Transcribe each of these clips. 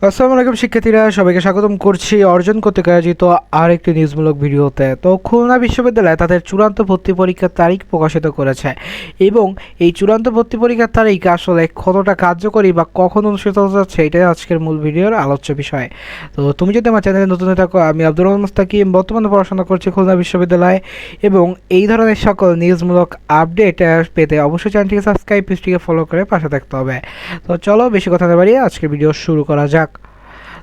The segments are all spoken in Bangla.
আসসালামু আলাইকুম শিক্ষার্থীরা, সবাইকে স্বাগতম করছি অর্জন কর্তৃক আয়োজিত আরেকটি নিউজমূলক ভিডিওতে। তো খুলনা বিশ্ববিদ্যালয় তাদের চূড়ান্ত ভর্তি পরীক্ষার তারিখ প্রকাশিত করেছে এবং এই চূড়ান্ত ভর্তি পরীক্ষার তারিখ আসলে কতটা কার্যকরী বা কখন অনুষ্ঠিত হতে যাচ্ছে এটাই আজকের মূল ভিডিওর আলোচ্য বিষয়। তো তুমি যদি আমার চ্যানেলে নতুন হয়ে থাকো, আমি আব্দুর রহমান মুস্তাকিম বর্তমানে পড়াশোনা করছি খুলনা বিশ্ববিদ্যালয়ে এবং এই ধরনের সকল নিউজমূলক আপডেট পেতে অবশ্যই চ্যানেলটিকে সাবস্ক্রাইব, পেজটিকে ফলো করে পাশে থাকতে হবে। তো চলো বেশি কথা না বাড়িয়ে আজকের ভিডিও শুরু করা যাক।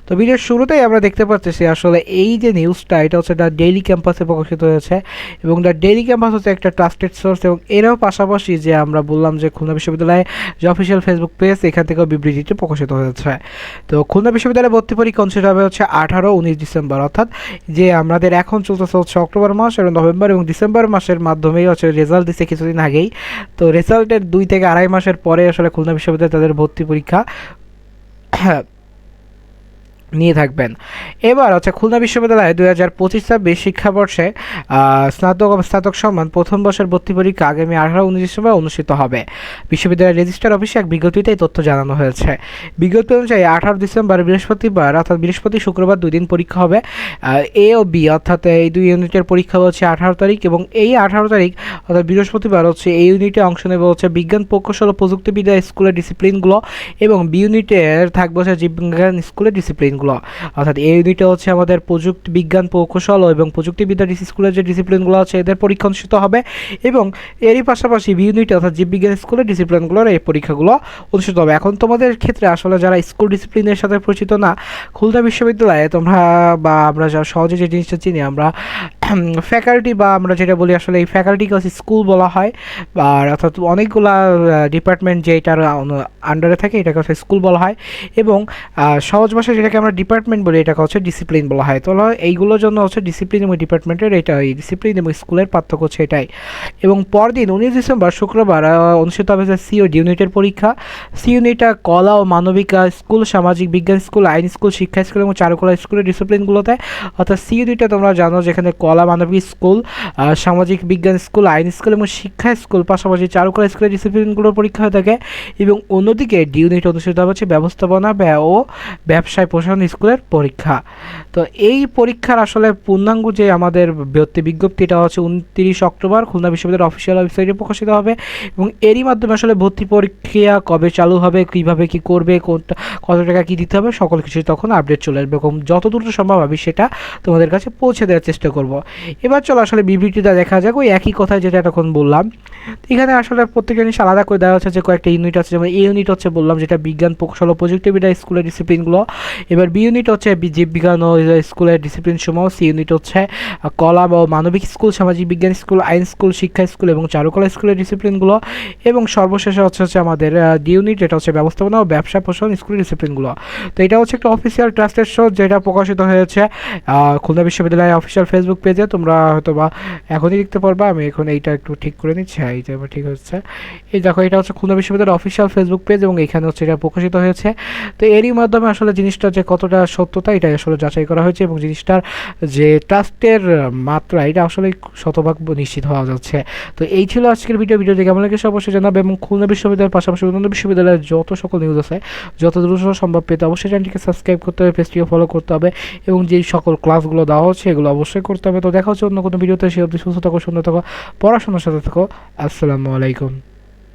তো ভিডিওর শুরুতেই আমরা দেখতে পাচ্ছি আসলে এই যে নিউজটা, এটা হচ্ছে দ্য ডেইলি ক্যাম্পাসে প্রকাশিত হয়েছে এবং দ্য ডেইলি ক্যাম্পাস হচ্ছে একটা ট্রাস্টেড সোর্স এবং এরাও পাশাপাশি যে আমরা বললাম যে খুলনা বিশ্ববিদ্যালয়ে যে অফিসিয়াল ফেসবুক পেজ, এখান থেকেও বিবৃতিটি প্রকাশিত হয়েছে। তো খুলনা বিশ্ববিদ্যালয়ে ভর্তি পরীক্ষা অনুষ্ঠিত হবে হচ্ছে 18-19 ডিসেম্বর, অর্থাৎ যে আমাদের এখন চলতেছে হচ্ছে অক্টোবর মাস এবং নভেম্বর এবং ডিসেম্বর মাসের মাধ্যমেই হচ্ছে রেজাল্ট দিচ্ছে কিছুদিন আগেই। তো রেজাল্টের 2 থেকে আড়াই মাসের পরে আসলে খুলনা বিশ্ববিদ্যালয়ে তাদের ভর্তি পরীক্ষা নিয়ে থাকবেন। এবার হচ্ছে খুলনা বিশ্ববিদ্যালয়ে 2025-26 শিক্ষাবর্ষে স্নাতক সম্মান প্রথম বর্ষের ভর্তি পরীক্ষা আগামী 18-19 ডিসেম্বর অনুষ্ঠিত হবে। বিশ্ববিদ্যালয়ের রেজিস্ট্রার অফিসে এক বিজ্ঞপ্তিতে এই তথ্য জানানো হয়েছে। বিজ্ঞপ্তি অনুযায়ী 18 ডিসেম্বর বৃহস্পতিবার অর্থাৎ বৃহস্পতি শুক্রবার 2 দিন পরীক্ষা হবে। এ ও বি অর্থাৎ এই 2 ইউনিটের পরীক্ষা হচ্ছে 18 তারিখ এবং এই 18 তারিখ অর্থাৎ বৃহস্পতিবার হচ্ছে এই ইউনিটে অংশ নেবে হচ্ছে বিজ্ঞান প্রকৌশল ও প্রযুক্তিবিদ্যা স্কুলের ডিসিপ্লিনগুলো এবং বি ইউনিটের থাকবে হচ্ছে জীববিজ্ঞান স্কুলের ডিসিপ্লিন, অর্থাৎ এই ইউনিটে হচ্ছে আমাদের প্রযুক্তি বিজ্ঞান প্রকৌশল এবং প্রযুক্তিবিদ্যা স্কুলের যে ডিসিপ্লিনগুলো আছে এদের পরীক্ষা অনুষ্ঠিত হবে এবং এরই পাশাপাশি বি ইউনিটে অর্থাৎ জীববিজ্ঞান স্কুলের ডিসিপ্লিনগুলোর এই পরীক্ষাগুলো অনুষ্ঠিত হবে। এখন তোমাদের ক্ষেত্রে আসলে যারা স্কুল ডিসিপ্লিনের সাথে পরিচিত না, খুলনা বিশ্ববিদ্যালয়ে তোমরা বা আমরা যা সহজে যে জিনিসটা চিনি আমরা ফ্যাকাল্টি বা আমরা যেটা বলি আসলে এই ফ্যাকাল্টিকে হচ্ছে স্কুল বলা হয়, আর অর্থাৎ অনেকগুলা ডিপার্টমেন্ট যে এটার আন্ডারে থাকে এটাকে হচ্ছে স্কুল বলা হয় এবং সহজ ভাষায় যেটাকে আমরা ডিপার্টমেন্ট বলি এটাকে হচ্ছে ডিসিপ্লিন বলা হয়। তো এইগুলোর জন্য হচ্ছে ডিসিপ্লিন এবং ডিপার্টমেন্টের এটা এই ডিসিপ্লিন এবং স্কুলের পার্থক্য হচ্ছে এটাই। এবং পরদিন 19 ডিসেম্বর শুক্রবার অনুষ্ঠিত হবে সিওডি ইউনিটের পরীক্ষা। সি ইউনিটটা কলা ও মানবিকা স্কুল, সামাজিক বিজ্ঞান স্কুল, আইন স্কুল, শিক্ষা স্কুল এবং চারুকলা স্কুলের ডিসিপ্লিনগুলোতে, অর্থাৎ সি ইউনিটটা তোমরা জানো যেখানে কলা মানবিক স্কুল, সামাজিক বিজ্ঞান স্কুল, আইন স্কুল এবং শিক্ষা স্কুল পাশাপাশি চারুকলা স্কুলের ডিসিপ্লিনগুলোর পরীক্ষা হয়ে থাকে এবং অন্যদিকে ডি ইউনিট অনুষ্ঠিত হচ্ছে ব্যবস্থাপনা ও ব্যবসায় প্রশাসন স্কুলের পরীক্ষা। তো এই পরীক্ষার আসলে পূর্ণাঙ্গ যে আমাদের ভর্তি বিজ্ঞপ্তি এটা হচ্ছে 29 অক্টোবর খুলনা বিশ্ববিদ্যালয়ের অফিসিয়াল ওয়েবসাইটে প্রকাশিত হবে এবং এরই মাধ্যমে আসলে ভর্তি পরীক্ষা কবে চালু হবে, কীভাবে কী করবে, কত টাকা কী দিতে হবে সকল কিছু তখন আপডেট চলে আসবে এবং যত দ্রুত সম্ভব আমি সেটা তোমাদের কাছে পৌঁছে দেওয়ার চেষ্টা করব। এবার চলো আসলে বিবৃতিটা দেখা যাক ওই একই কথায় যেটা এতক্ষণ বললাম। এখানে আসলে প্রত্যেকটা জিনিস আলাদা করে দেওয়া হচ্ছে যে কয়েকটা ইউনিট আছে, যেমন এই ইউনিট হচ্ছে বললাম যেটা বিজ্ঞান প্রকৌশল ও প্রযুক্তিবিদ্যা স্কুলের ডিসিপ্লিনগুলো। এবার বি ইউনিট হচ্ছে জীববিজ্ঞান ও স্কুলের ডিসিপ্লিন সমূহ। সি ইউনিট হচ্ছে কলা ও মানবিক স্কুল, সামাজিক বিজ্ঞান স্কুল, আইন স্কুল, শিক্ষা স্কুল এবং চারুকলা স্কুলের ডিসিপ্লিনগুলো এবং সর্বশেষে হচ্ছে আমাদের ডি ইউনিট যেটা হচ্ছে ব্যবস্থাপনা ও ব্যবসা প্রশাসন স্কুলের ডিসিপ্লিনগুলো। তো এটা হচ্ছে একটা অফিসিয়াল ট্রাস্টেড সোর্স যেটা প্রকাশিত হয়েছে খুলনা বিশ্ববিদ্যালয়ের অফিসিয়াল ফেসবুক পেজে। তোমরা হয়তো বা এখনই লিখতে পারবা, আমি এখন এইটা একটু ঠিক করে নিচ্ছি। হ্যাঁ, এইটা ঠিক হচ্ছে। এই দেখো এটা হচ্ছে খুলনা বিশ্ববিদ্যালয়ের অফিসিয়াল ফেসবুক পেজ এবং এখানে হচ্ছে এটা প্রকাশিত হয়েছে। তো এরই মাধ্যমে আসলে জিনিসটা যে কতটা সত্যতা এটা আসলে যাচাই করা হয়েছে এবং জিনিসটার যে ট্রাস্টের মাত্রা এটা আসলে শতভাগ নিশ্চিত হওয়া যাচ্ছে। তো এই ছিল আজকের ভিডিওটি কেমন লেগেছে অবশ্যই জানাবে এবং খুলনা বিশ্ববিদ্যালয়ের পাশাপাশি অন্যান্য বিশ্ববিদ্যালয়ের যত সকল নিউজ আছে যত দ্রুত সম্ভব পেতে অবশ্যই চ্যানেলটিকে সাবস্ক্রাইব করতে হবে, পেজটিকে ফলো করতে হবে এবং যেই সকল ক্লাসগুলো দেওয়া হচ্ছে এগুলো অবশ্যই করতে হবে। তো দেখা হচ্ছে অন্য কোনো ভিডিওতে। সে অবধি সুস্থ থাকো, সুন্দর থাকো, পড়াশোনার সাথে থাকো। আসসালামু আলাইকুম।